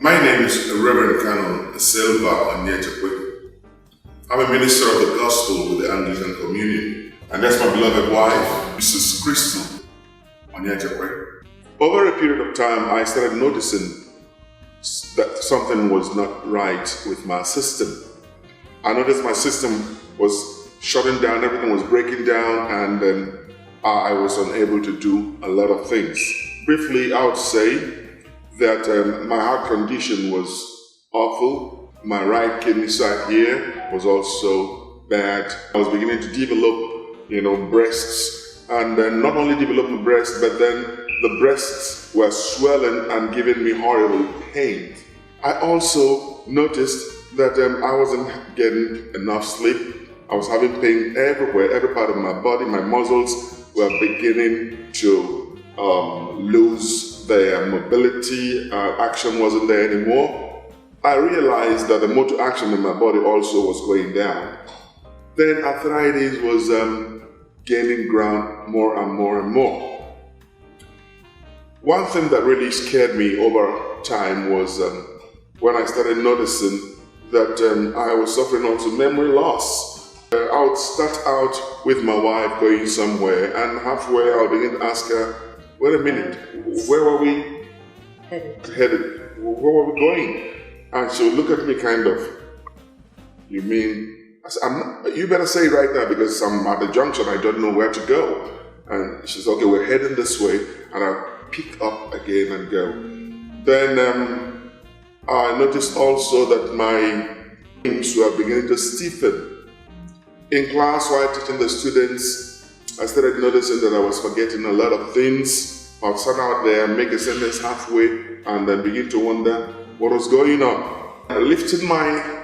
My name is Reverend Canon Cellgevity. I'm a minister of the gospel with the Anglican Communion, and that's my beloved wife, Mrs. Crystal Onyechekwe. Over a period of time, I started noticing that something was not right with my system. I noticed my system was shutting down, everything was breaking down, and then I was unable to do a lot of things. Briefly, I would say that my heart condition was awful. My right kidney side here was also bad. I was beginning to develop, breasts, and then not only develop my breast, but then the breasts were swelling and giving me horrible pain. I also noticed that I wasn't getting enough sleep. I was having pain everywhere, every part of my body. My muscles were beginning to lose their mobility. Action wasn't there anymore. I realized that the motor action in my body also was going down. Then arthritis was gaining ground more and more and more. One thing that really scared me over time was when I started noticing that I was suffering also memory loss. I would start out with my wife going somewhere, and halfway I would begin to ask her, wait a minute, where were we headed? Where were we going? And she would look at me kind of, you mean? I said, you better say it right now because I'm at the junction, I don't know where to go. And she said, okay, we're heading this way. And I'll pick up again and go. Then I noticed also that my limbs were beginning to stiffen. In class, while teaching the students, I started noticing that I was forgetting a lot of things. I'd stand out there, make a sentence halfway, and then begin to wonder what was going on. Lifting my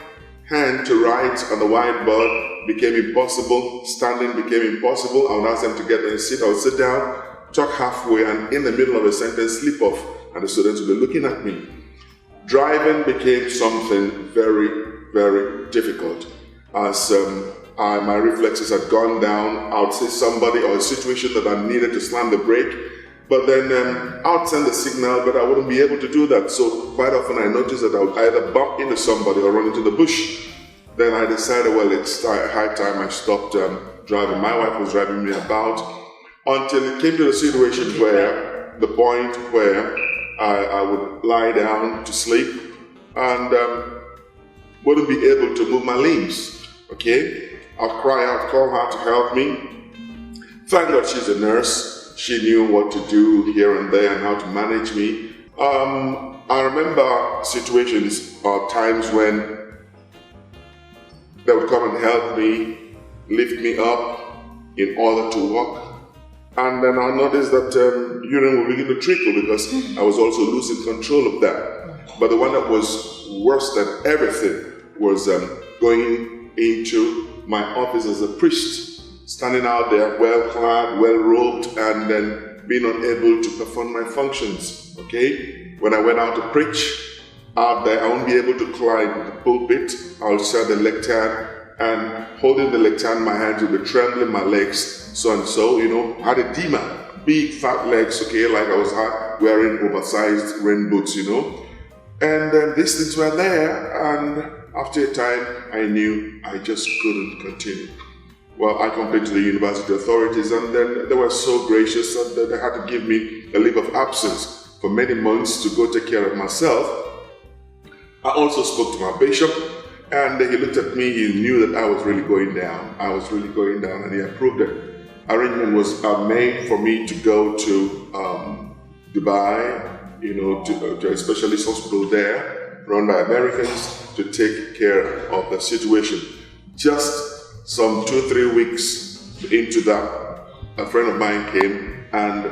hand to write on the whiteboard became impossible. Standing became impossible. I would ask them to get in a seat. I would sit down, talk halfway, and in the middle of a sentence, slip off, and the students would be looking at me. Driving became something very, very difficult. As my reflexes had gone down, I would see somebody or a situation that I needed to slam the brake, but then I would send the signal, but I wouldn't be able to do that. So quite often I noticed that I would either bump into somebody or run into the bush. Then I decided, well, it's high time I stopped driving. My wife was driving me about until it came to the situation where, the point where I would lie down to sleep and wouldn't be able to move my limbs, okay? I'd cry out, call her to help me. Thank God she's a nurse. She knew what to do here and there and how to manage me. I remember situations or times when they would come and help me, lift me up in order to walk. And then I noticed that urine would begin to trickle because I was also losing control of that. But the one that was worse than everything was going into my office as a priest, standing out there well-clad, well-robed, and then being unable to perform my functions, okay? When I went out to preach, out there, I won't be able to climb the pulpit. I'll share the lectern, and holding the lectern, my hands would be trembling, my legs, so and so, had a demon, big fat legs, okay, like I was wearing oversized rain boots, And then these things were there, and after a time, I knew I just couldn't continue. Well, I complained to the university authorities, and then they were so gracious that they had to give me a leave of absence for many months to go take care of myself. I also spoke to my bishop, and he looked at me. He knew that I was really going down. I was really going down, and he approved it. Arrangement was made for me to go to Dubai, to a specialist hospital there, run by Americans, to take care of the situation. Just some 2-3 weeks into that, a friend of mine came, and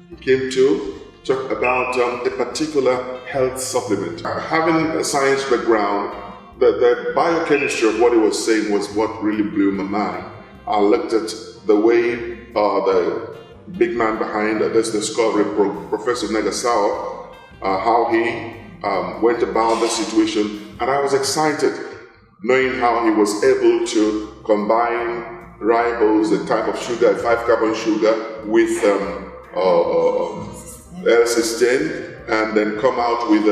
he came to talk about a particular health supplement. Having a science background, the biochemistry of what he was saying was what really blew my mind. I looked at the way the big man behind this discovery, Professor Negasawa, how he went about the situation, and I was excited knowing how he was able to combine ribose, a type of sugar, a 5-carbon sugar, with L-cysteine, and then come out with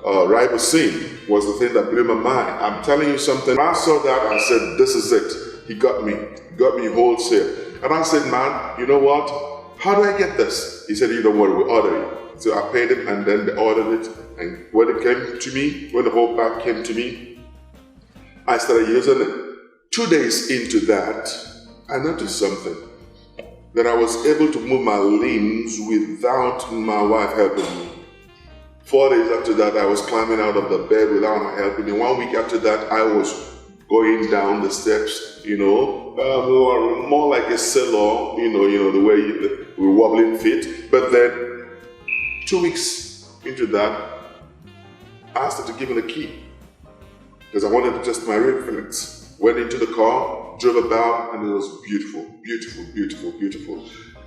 ribosine was the thing that blew my mind. I'm telling you something. When I saw that, I said, this is it. He got me. He got me wholesale. And I said, man, you know what? How do I get this? He said, you don't worry, we'll order it. So I paid him, and then they ordered it. And when it came to me, when the whole bag came to me, I started using it. 2 days into that, I noticed something. That I was able to move my limbs without my wife helping me. 4 days after that, I was climbing out of the bed without my helping me. 1 week after that, I was going down the steps, more like a sailor, the way we're wobbling feet. But then 2 weeks into that, I asked her to give me the key because I wanted to test my reflex. Went into the car, drove about, and it was beautiful, beautiful, beautiful, beautiful.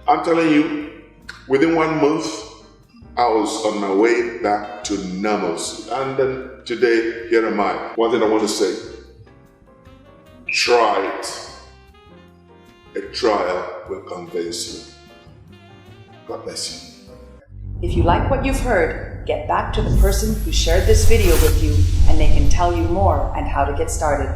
I'm telling you, within 1 month, I was on my way back to normalcy. And then today, here am I. One thing I want to say, try it. A trial will convince you. God bless you. If you like what you've heard, get back to the person who shared this video with you and they can tell you more and how to get started.